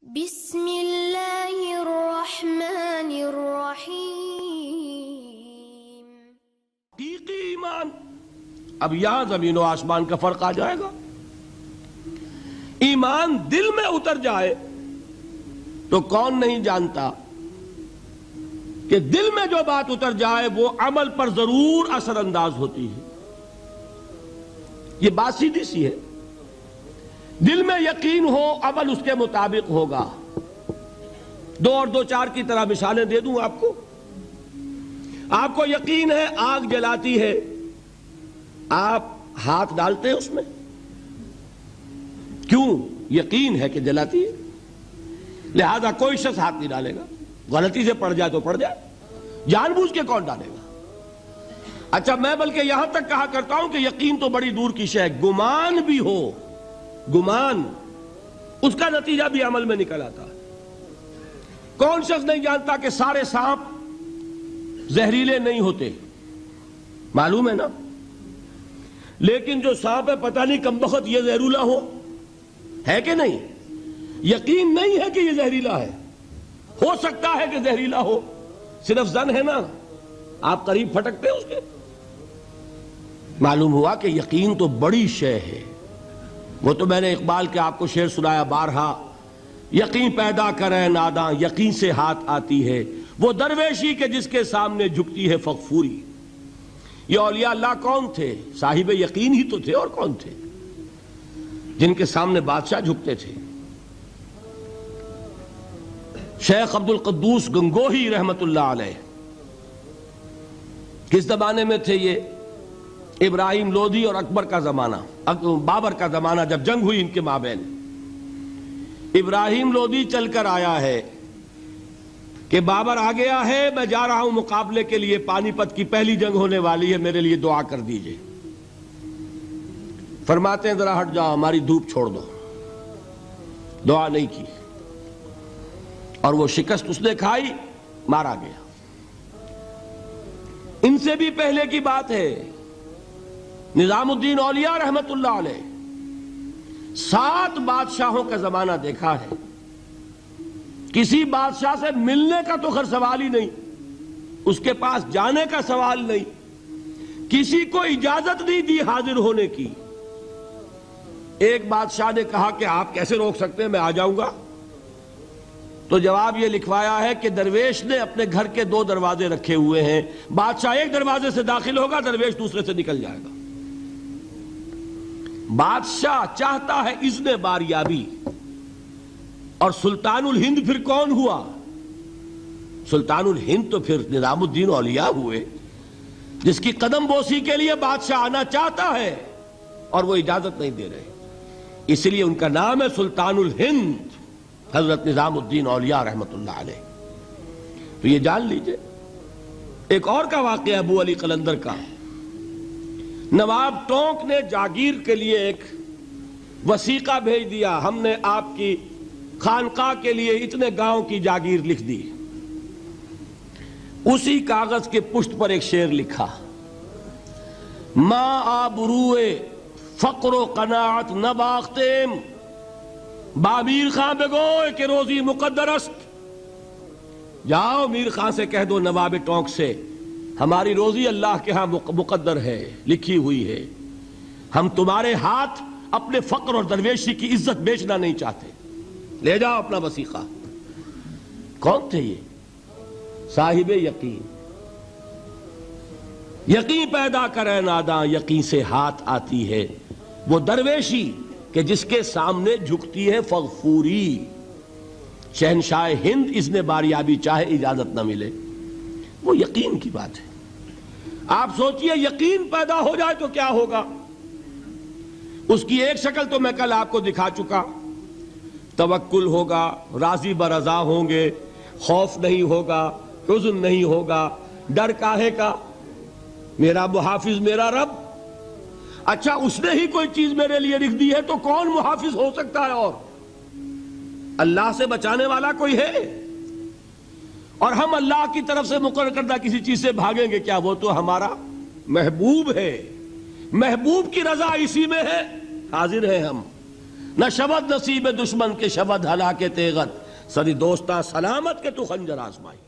بسم اللہ الرحمن الرحیم۔ حقیقی ایمان، اب یہاں زمین و آسمان کا فرق آ جائے گا۔ ایمان دل میں اتر جائے تو کون نہیں جانتا کہ دل میں جو بات اتر جائے وہ عمل پر ضرور اثر انداز ہوتی ہے۔ یہ بات سیدھی سی ہے، دل میں یقین ہو عمل اس کے مطابق ہوگا۔ دو اور دو چار کی طرح مثالیں دے دوں آپ کو یقین ہے آگ جلاتی ہے، آپ ہاتھ ڈالتے ہیں اس میں، کیوں؟ یقین ہے کہ جلاتی ہے، لہذا کوئی شخص ہاتھ نہیں ڈالے گا۔ غلطی سے پڑ جائے تو پڑ جائے، جان بوجھ کے کون ڈالے گا؟ اچھا، میں بلکہ یہاں تک کہا کرتا ہوں کہ یقین تو بڑی دور کی شے ہے، گمان بھی ہو، گمان اس کا نتیجہ بھی عمل میں نکل آتا ہے۔ کون شخص نہیں جانتا کہ سارے سانپ زہریلے نہیں ہوتے؟ معلوم ہے نا، لیکن جو سانپ ہے پتہ نہیں کم بخت یہ زہریلا ہو، ہے کہ نہیں؟ یقین نہیں ہے کہ یہ زہریلا ہے، ہو سکتا ہے کہ زہریلا ہو، صرف ظن ہے نا، آپ قریب پھٹکتے ہیں اس کے۔ معلوم ہوا کہ یقین تو بڑی شے ہے۔ وہ تو میں نے اقبال کے آپ کو شعر سنایا بارہا، یقین پیدا کرے ناداں یقین سے ہاتھ آتی ہے، وہ درویشی کے جس کے سامنے جھکتی ہے فغفوری۔ یہ اولیاء اللہ کون تھے؟ صاحب یقین ہی تو تھے، اور کون تھے؟ جن کے سامنے بادشاہ جھکتے تھے۔ شیخ عبد القدوس گنگوہی رحمت اللہ علیہ کس زمانے میں تھے؟ یہ ابراہیم لودھی اور اکبر کا زمانہ، بابر کا زمانہ، جب جنگ ہوئی ان کے مابین۔ ابراہیم لودھی چل کر آیا ہے کہ بابر آ گیا ہے، میں جا رہا ہوں مقابلے کے لیے، پانی پت کی پہلی جنگ ہونے والی ہے، میرے لیے دعا کر دیجئے۔ فرماتے ہیں ذرا ہٹ جاؤ، ہماری دھوپ چھوڑ دو۔ دعا نہیں کی اور وہ شکست اس نے کھائی، مارا گیا۔ ان سے بھی پہلے کی بات ہے، نظام الدین اولیاء رحمت اللہ علیہ 7 بادشاہوں کا زمانہ دیکھا ہے۔ کسی بادشاہ سے ملنے کا تو خیر سوال ہی نہیں، اس کے پاس جانے کا سوال نہیں، کسی کو اجازت نہیں دی حاضر ہونے کی۔ ایک بادشاہ نے کہا کہ آپ کیسے روک سکتے ہیں، میں آ جاؤں گا۔ تو جواب یہ لکھوایا ہے کہ درویش نے اپنے گھر کے 2 دروازے رکھے ہوئے ہیں، بادشاہ ایک دروازے سے داخل ہوگا، درویش دوسرے سے نکل جائے گا۔ بادشاہ چاہتا ہے اذن باریابی، اور سلطان الہند پھر کون ہوا؟ سلطان الہند تو پھر نظام الدین اولیاء ہوئے، جس کی قدم بوسی کے لیے بادشاہ آنا چاہتا ہے اور وہ اجازت نہیں دے رہے، اس لیے ان کا نام ہے سلطان الہند، حضرت نظام الدین اولیاء رحمت اللہ علیہ۔ تو یہ جان لیجئے۔ ایک اور کا واقعہ ابو علی قلندر کا، نواب ٹونک نے جاگیر کے لیے ایک وثیقہ بھیج دیا، ہم نے آپ کی خانقاہ کے لیے اتنے گاؤں کی جاگیر لکھ دی۔ اسی کاغذ کے پشت پر ایک شعر لکھا، ماں آبروئے فقر و قناعت نباختیم، با میر خان بگوئے کہ روزی مقدر است۔ جاؤ میر خان سے کہہ دو، نواب ٹونک سے، ہماری روزی اللہ کے ہاں مقدر ہے، لکھی ہوئی ہے، ہم تمہارے ہاتھ اپنے فقر اور درویشی کی عزت بیچنا نہیں چاہتے، لے جاؤ اپنا وثیقہ۔ کون تھے یہ؟ صاحب یقین۔ یقین پیدا کرے ناداں یقین سے ہاتھ آتی ہے، وہ درویشی کہ جس کے سامنے جھکتی ہے فغفوری۔ شہنشاہ ہند اذن باریابی چاہے اجازت نہ ملے، وہ یقین کی بات ہے۔ آپ سوچئے یقین پیدا ہو جائے تو کیا ہوگا؟ اس کی ایک شکل تو میں کل آپ کو دکھا چکا، توکل ہوگا، راضی برضا ہوں گے، خوف نہیں ہوگا، حزن نہیں ہوگا، ڈر کاہے کا؟ میرا محافظ میرا رب۔ اچھا، اس نے ہی کوئی چیز میرے لیے لکھ دی ہے تو کون محافظ ہو سکتا ہے؟ اور اللہ سے بچانے والا کوئی ہے؟ اور ہم اللہ کی طرف سے مقرر کردہ کسی چیز سے بھاگیں گے کیا؟ وہ تو ہمارا محبوب ہے، محبوب کی رضا اسی میں ہے، حاضر ہیں ہم۔ نہ شبد نصیب دشمن کے شبد ہلاکے تیغت، سری دوستاں سلامت کے تو خنجر آزمائی۔